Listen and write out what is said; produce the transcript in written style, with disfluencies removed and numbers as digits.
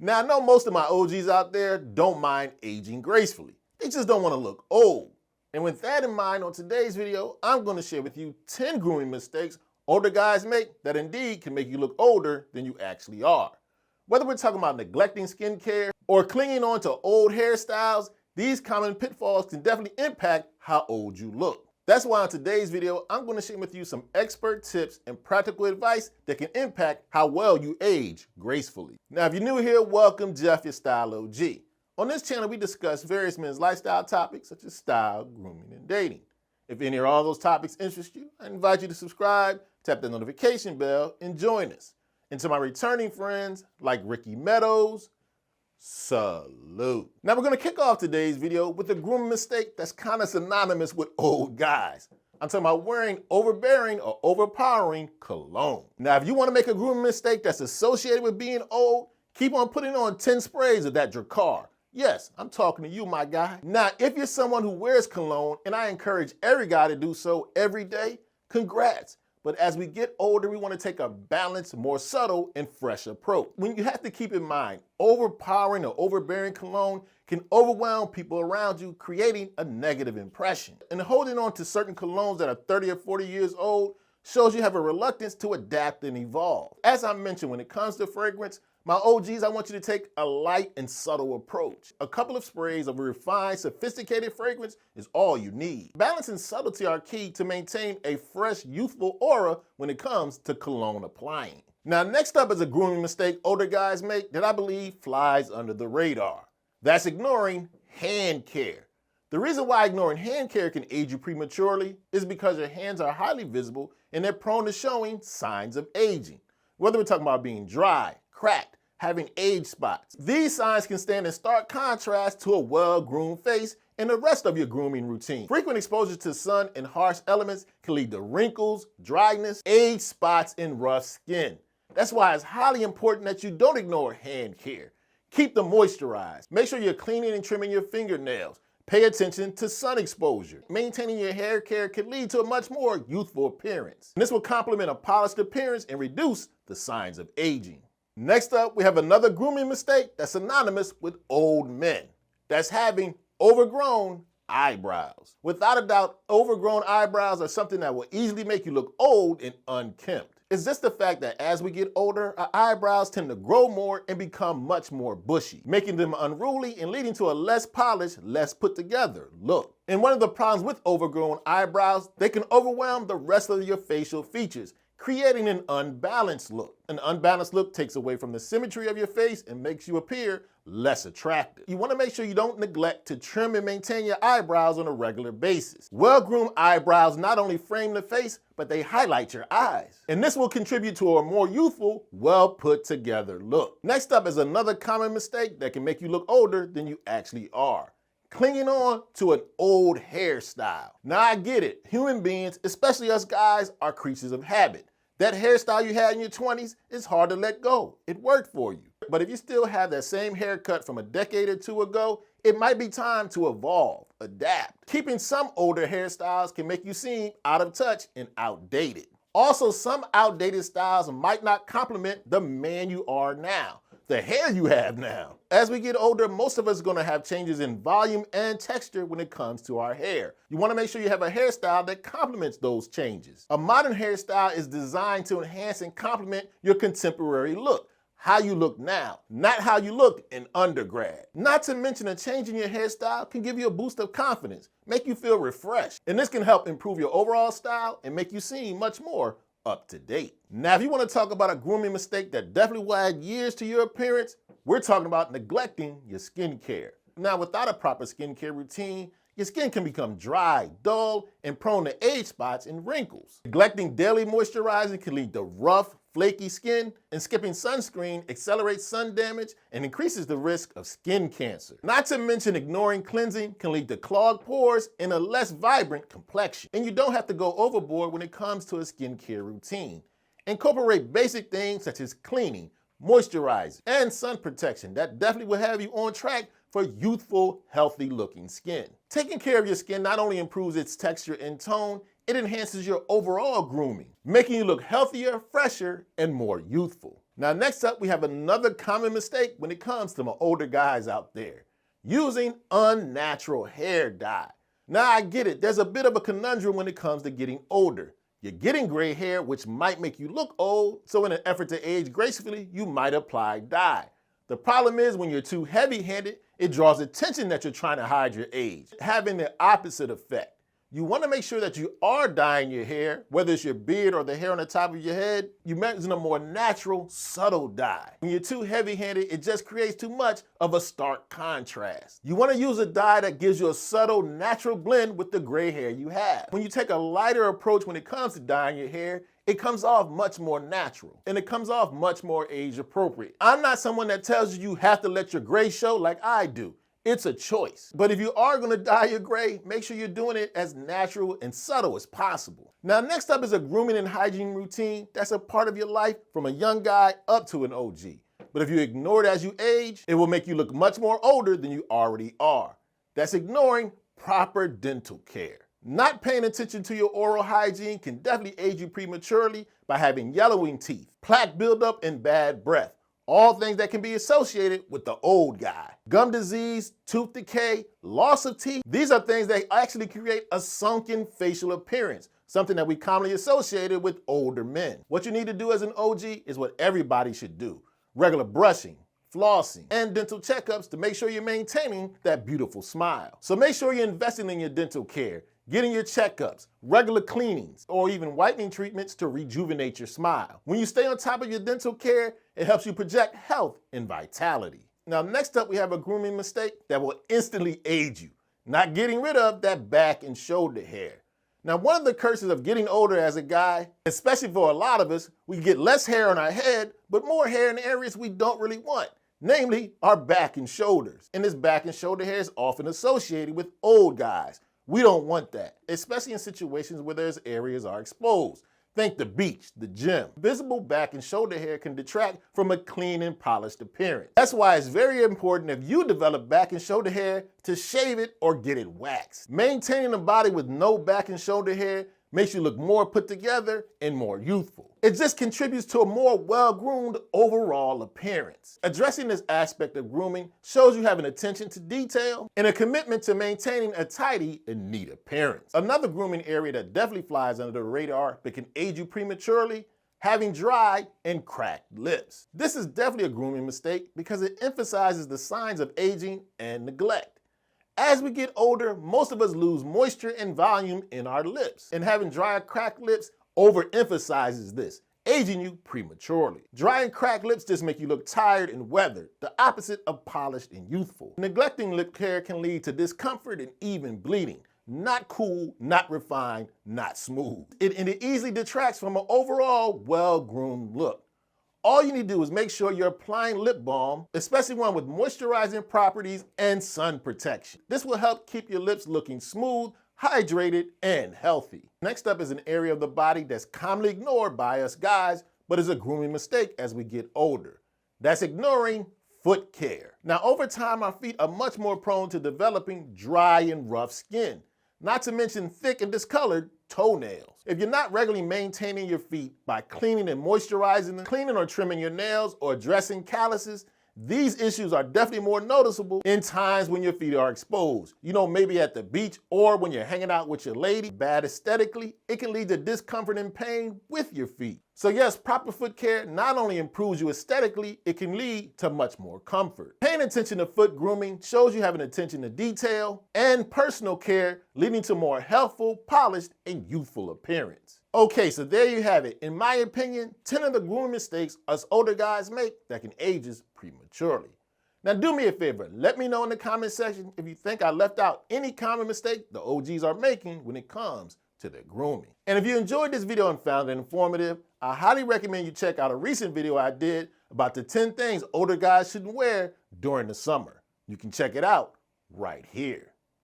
Now, I know most of my OGs out there don't mind aging gracefully. They just don't want to look old. And with that in mind, on today's video, I'm going to share with you 10 grooming mistakes older guys make that indeed can make you look older than you actually are. Whether we're talking about neglecting skincare or clinging on to old hairstyles, these common pitfalls can definitely impact how old you look. That's why on today's video, I'm going to share with you some expert tips and practical advice that can impact how well you age gracefully. Now, if you're new here, welcome. Jeff, your Style O.G. On this channel, we discuss various men's lifestyle topics such as style, grooming, and dating. If any or all those topics interest you, I invite you to subscribe, tap the notification bell, and join us. And to my returning friends like Ricky Meadows, salute. Now we're going to kick off today's video with a grooming mistake that's kind of synonymous with old guys. I'm talking about wearing overbearing or overpowering cologne. Now if you want to make a grooming mistake that's associated with being old, keep on putting on 10 sprays of that Dracar. Yes, I'm talking to you, my guy. Now if you're someone who wears cologne, and I encourage every guy to do so every day, congrats. But as we get older, we want to take a balanced, more subtle, and fresh approach. When you have to keep in mind, overpowering or overbearing cologne can overwhelm people around you, creating a negative impression. And holding on to certain colognes that are 30 or 40 years old shows you have a reluctance to adapt and evolve. As I mentioned, when it comes to fragrance, my OGs, I want you to take a light and subtle approach. A couple of sprays of a refined, sophisticated fragrance is all you need. Balance and subtlety are key to maintain a fresh, youthful aura when it comes to cologne applying. Now, next up is a grooming mistake older guys make that I believe flies under the radar. That's ignoring hand care. The reason why ignoring hand care can age you prematurely is because your hands are highly visible and they're prone to showing signs of aging. Whether we're talking about being dry, cracked, having age spots. These signs can stand in stark contrast to a well-groomed face and the rest of your grooming routine. Frequent exposure to sun and harsh elements can lead to wrinkles, dryness, age spots, and rough skin. That's why it's highly important that you don't ignore hand care. Keep them moisturized. Make sure you're cleaning and trimming your fingernails. Pay attention to sun exposure. Maintaining your hair care can lead to a much more youthful appearance. And this will complement a polished appearance and reduce the signs of aging. Next up, we have another grooming mistake that's synonymous with old men. That's having overgrown eyebrows. Without a doubt, overgrown eyebrows are something that will easily make you look old and unkempt. It's just the fact that as we get older, our eyebrows tend to grow more and become much more bushy, making them unruly and leading to a less polished, less put together look. And one of the problems with overgrown eyebrows, they can overwhelm the rest of your facial features, creating an unbalanced look. An unbalanced look takes away from the symmetry of your face and makes you appear less attractive. You want to make sure you don't neglect to trim and maintain your eyebrows on a regular basis. Well-groomed eyebrows not only frame the face, but they highlight your eyes. And this will contribute to a more youthful, well put together look. Next up is another common mistake that can make you look older than you actually are. Clinging on to an old hairstyle. Now I get it, human beings, especially us guys, are creatures of habit. That hairstyle you had in your 20s is hard to let go. It worked for you. But if you still have that same haircut from a decade or two ago, it might be time to evolve, adapt. Keeping some older hairstyles can make you seem out of touch and outdated. Also, some outdated styles might not complement the man you are now, the hair you have now. As we get older, most of us are gonna have changes in volume and texture when it comes to our hair. You wanna make sure you have a hairstyle that complements those changes. A modern hairstyle is designed to enhance and complement your contemporary look, how you look now, not how you looked in undergrad. Not to mention a change in your hairstyle can give you a boost of confidence, make you feel refreshed, and this can help improve your overall style and make you seem much more up to date. Now, if you want to talk about a grooming mistake that definitely will add years to your appearance, we're talking about neglecting your skincare. Now, without a proper skincare routine, your skin can become dry, dull, and prone to age spots and wrinkles. Neglecting daily moisturizing can lead to rough, flaky skin, and skipping sunscreen accelerates sun damage and increases the risk of skin cancer. Not to mention ignoring cleansing can lead to clogged pores and a less vibrant complexion. And you don't have to go overboard when it comes to a skincare routine. Incorporate basic things such as cleaning, moisturizing, and sun protection. That definitely will have you on track for youthful, healthy looking skin. Taking care of your skin not only improves its texture and tone, it enhances your overall grooming, making you look healthier, fresher, and more youthful. Now, next up, we have another common mistake when it comes to my older guys out there, using unnatural hair dye. Now, I get it. There's a bit of a conundrum when it comes to getting older. You're getting gray hair, which might make you look old, so in an effort to age gracefully, you might apply dye. The problem is when you're too heavy-handed, it draws attention that you're trying to hide your age, having the opposite effect. You want to make sure that you are dyeing your hair, whether it's your beard or the hair on the top of your head, you mention a more natural, subtle dye. When you're too heavy-handed, it just creates too much of a stark contrast. You want to use a dye that gives you a subtle, natural blend with the gray hair you have. When you take a lighter approach when it comes to dyeing your hair, it comes off much more natural, and it comes off much more age appropriate. I'm not someone that tells you have to let your gray show like I do. It's a choice. But if you are going to dye your gray, make sure you're doing it as natural and subtle as possible. Now, next up is a grooming and hygiene routine that's a part of your life from a young guy up to an OG. But if you ignore it as you age, it will make you look much more older than you already are. That's ignoring proper dental care. Not paying attention to your oral hygiene can definitely age you prematurely by having yellowing teeth, plaque buildup, and bad breath. All things that can be associated with the old guy. Gum disease, tooth decay, loss of teeth, these are things that actually create a sunken facial appearance, something that we commonly associated with older men. What you need to do as an OG is what everybody should do. Regular brushing, flossing, and dental checkups to make sure you're maintaining that beautiful smile. So make sure you're investing in your dental care, getting your checkups, regular cleanings, or even whitening treatments to rejuvenate your smile. When you stay on top of your dental care, it helps you project health and vitality. Now, next up, we have a grooming mistake that will instantly age you, not getting rid of that back and shoulder hair. Now, one of the curses of getting older as a guy, especially for a lot of us, we get less hair on our head, but more hair in areas we don't really want, namely our back and shoulders. And this back and shoulder hair is often associated with old guys. We don't want that, especially in situations where those areas are exposed. Think the beach, the gym. Visible back and shoulder hair can detract from a clean and polished appearance. That's why it's very important if you develop back and shoulder hair to shave it or get it waxed. Maintaining a body with no back and shoulder hair makes you look more put together and more youthful. It just contributes to a more well-groomed overall appearance. Addressing this aspect of grooming shows you have an attention to detail and a commitment to maintaining a tidy and neat appearance. Another grooming area that definitely flies under the radar but can age you prematurely, having dry and cracked lips. This is definitely a grooming mistake because it emphasizes the signs of aging and neglect. As we get older, most of us lose moisture and volume in our lips, and having dry or cracked lips overemphasizes this, aging you prematurely. Dry and cracked lips just make you look tired and weathered, the opposite of polished and youthful. Neglecting lip care can lead to discomfort and even bleeding. Not cool, not refined, not smooth. And it easily detracts from an overall well-groomed look. All you need to do is make sure you're applying lip balm, especially one with moisturizing properties and sun protection. This will help keep your lips looking smooth, hydrated, and healthy. Next up is an area of the body that's commonly ignored by us guys, but is a grooming mistake as we get older. That's ignoring foot care. Now, over time, our feet are much more prone to developing dry and rough skin, not to mention thick and discolored toenails. If you're not regularly maintaining your feet by cleaning and moisturizing them, cleaning or trimming your nails, or addressing calluses, these issues are definitely more noticeable in times when your feet are exposed. You know, maybe at the beach or when you're hanging out with your lady. Bad aesthetically, it can lead to discomfort and pain with your feet. So yes, proper foot care not only improves you aesthetically, it can lead to much more comfort. Paying attention to foot grooming shows you have an attention to detail and personal care, leading to more healthful, polished, and youthful appearance. Okay, so there you have it. In my opinion, 10 of the grooming mistakes us older guys make that can age us prematurely. Now do me a favor, let me know in the comment section if you think I left out any common mistake the OGs are making when it comes to their grooming. And if you enjoyed this video and found it informative, I highly recommend you check out a recent video I did about the 10 things older guys shouldn't wear during the summer. You can check it out right here.